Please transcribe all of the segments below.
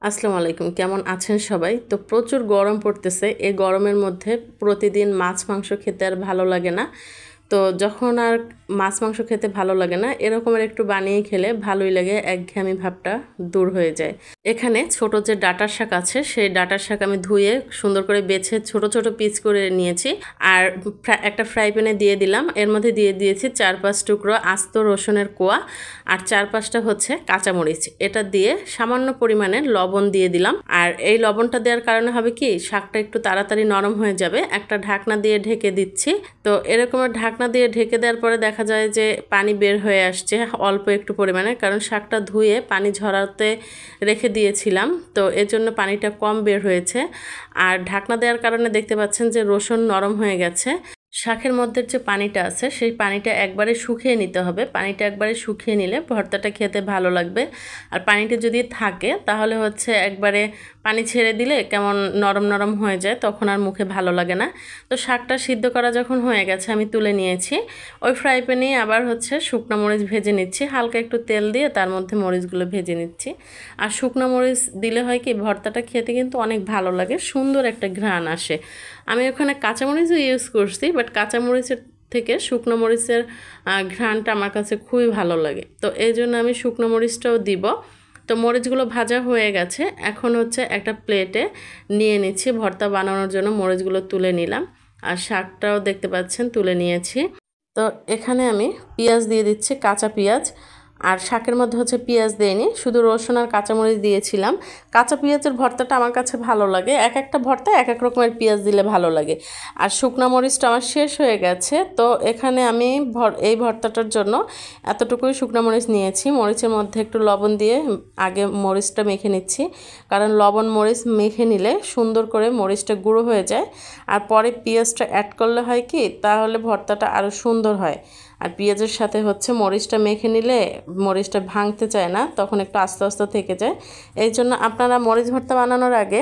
আসসালামু আলাইকুম, কেমন আছেন সবাই? তো প্রচুর গরম পড়তেছে। এই গরমের মধ্যে প্রতিদিন মাছ মাংস খেতে আর ভালো লাগে না। তো যখন আর মাছ মাংস খেতে ভালো লাগে না, এরকমের একটু বানিয়ে খেলে ভালোই লাগে, একঘেয়েমি ভাবটা দূর হয়ে যায়। এখানে ছোট যে ডাঁটার শাক আছে, সেই ডাঁটার শাক আমি ধুয়ে সুন্দর করে বেছে ছোট ছোট পিস করে নিয়েছি। আর একটা ফ্রাই প্যানে দিয়ে দিলাম। এর মধ্যে দিয়ে দিয়েছি 4-5 টুকরো আস্ত রসুনের কোয়া আর 4-5টা হচ্ছে কাঁচামরিচ। এটা দিয়ে সামান্য পরিমাণে লবণ দিয়ে দিলাম। আর এই লবণটা দেওয়ার কারণে হবে কি, শাকটা একটু তাড়াতাড়ি নরম হয়ে যাবে। একটা ঢাকনা দিয়ে ঢেকে দিচ্ছি। তো এরকমের ঢাকনা দিয়ে ঢেকে দেওয়ার পরে দেখা যায় যে পানি বের হয়ে আসছে অল্প একটু পরিমাণে, কারণ শাকটা ধুয়ে পানি ঝরাতে রেখে দিয়েছিলাম, তো এর জন্য পানিটা কম বের হয়েছে। আর ঢাকনা দেওয়ার কারণে দেখতে পাচ্ছেন যে রসুন নরম হয়ে গেছে। শাকের মধ্যে যে পানিটা আছে সেই পানিটা একবারে শুকিয়ে নিতে হবে। পানিটা একবারে শুকিয়ে নিলে ভর্তাটা খেতে ভালো লাগবে। আর পানিটা যদি থাকে তাহলে হচ্ছে একবারে পানি ছেড়ে দিলে কেমন নরম নরম হয়ে যায়, তখন আর মুখে ভালো লাগে না। তো শাকটা সিদ্ধ করা যখন হয়ে গেছে আমি তুলে নিয়েছি। ওই ফ্রাই প্যানে আবার হচ্ছে শুকনো মরিচ ভেজে নিচ্ছি, হালকা একটু তেল দিয়ে তার মধ্যে মরিচগুলো ভেজে নিচ্ছি। আর শুকনো মরিচ দিলে হয় কি, ভর্তাটা খেতে কিন্তু অনেক ভালো লাগে, সুন্দর একটা ঘ্রাণ আসে। আমি ওখানে কাঁচামরিচও ইউজ করছি, বাট কাঁচামরিচের থেকে শুকনো মরিচের ঘ্রাণটা আমার কাছে খুবই ভালো লাগে, তো এই জন্য আমি শুকনো মরিচটাও দিব। তো মরিচগুলো ভাজা হয়ে গেছে, এখন হচ্ছে একটা প্লেটে নিয়ে নিচ্ছি। ভর্তা বানানোর জন্য মরিচগুলো তুলে নিলাম, আর শাকটাও দেখতে পাচ্ছেন তুলে নিয়েছি। তো এখানে আমি পেঁয়াজ দিয়ে দিচ্ছি, কাঁচা পেঁয়াজ। আর শাকের মধ্যে হচ্ছে পেঁয়াজ দেয়নি, শুধু রসুন আর কাঁচামরিচ দিয়েছিলাম। কাঁচা পেঁয়াজের ভর্তাটা আমার কাছে ভালো লাগে, এক একটা ভর্তা এক এক রকমের পেঁয়াজ দিলে ভালো লাগে। আর শুকনো মরিচটা আমার শেষ হয়ে গেছে, তো এখানে আমি এই ভর্তাটার জন্য এতটুকুই শুকনো মরিচ নিয়েছি। মরিচের মধ্যে একটু লবণ দিয়ে আগে মরিচটা মেখে নিচ্ছি, কারণ লবণ মরিচ মেখে নিলে সুন্দর করে মরিচটা গুঁড়ো হয়ে যায়। আর পরে পেঁয়াজটা অ্যাড করলে হয় কি, তাহলে ভর্তাটা আরও সুন্দর হয়। আর পেঁয়াজের সাথে হচ্ছে মরিচটা মেখে নিলে মরিচটা ভাঙতে চায় না, তখন একটু আস্তে আস্তে থেকে যায়। এই জন্য আপনারা মরিচ ভর্তা বানানোর আগে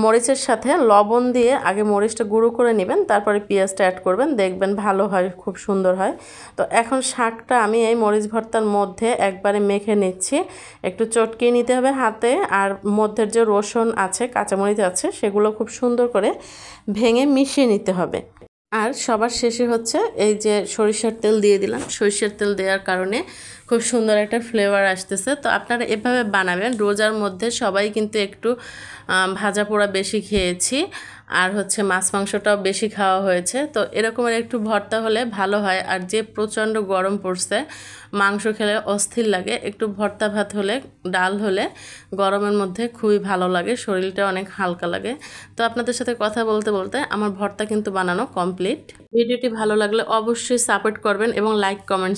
মরিচের সাথে লবণ দিয়ে আগে মরিচটা গুঁড়ো করে নেবেন, তারপরে পেঁয়াজটা অ্যাড করবেন, দেখবেন ভালো হয়, খুব সুন্দর হয়। তো এখন শাকটা আমি এই মরিচ ভর্তার মধ্যে একবারে মেখে নিচ্ছি। একটু চটকিয়ে নিতে হবে হাতে, আর মধ্যের যে রসুন আছে, কাঁচামরিচ আছে, সেগুলো খুব সুন্দর করে ভেঙে মিশিয়ে নিতে হবে। আর সবার শেষে হচ্ছে এই যে সরিষার তেল দিয়ে দিলাম। সরিষার তেল দেওয়ার কারণে খুব সুন্দর একটা ফ্লেভার আসতেছে। তো আপনারা এভাবে বানাবেন। রোজার মধ্যে সবাই কিন্তু একটু ভাজা পোড়া বেশি খেয়েছি, আর হচ্ছে মাছ মাংসটাও বেশি খাওয়া হয়েছে। তো এরকমের একটু ভর্তা হলে ভালো হয়। আর যে প্রচণ্ড গরম পড়ছে, মাংস খেলে অস্থির লাগে, একটু ভর্তা ভাত হলে, ডাল হলে গরমের মধ্যে খুবই ভালো লাগে, শরীরটা অনেক হালকা লাগে। তো আপনাদের সাথে কথা বলতে বলতে আমার ভর্তা কিন্তু বানানো কমপ্লিট। ভিডিওটি ভালো লাগলে অবশ্যই সাপোর্ট করবেন এবং লাইক কমেন্ট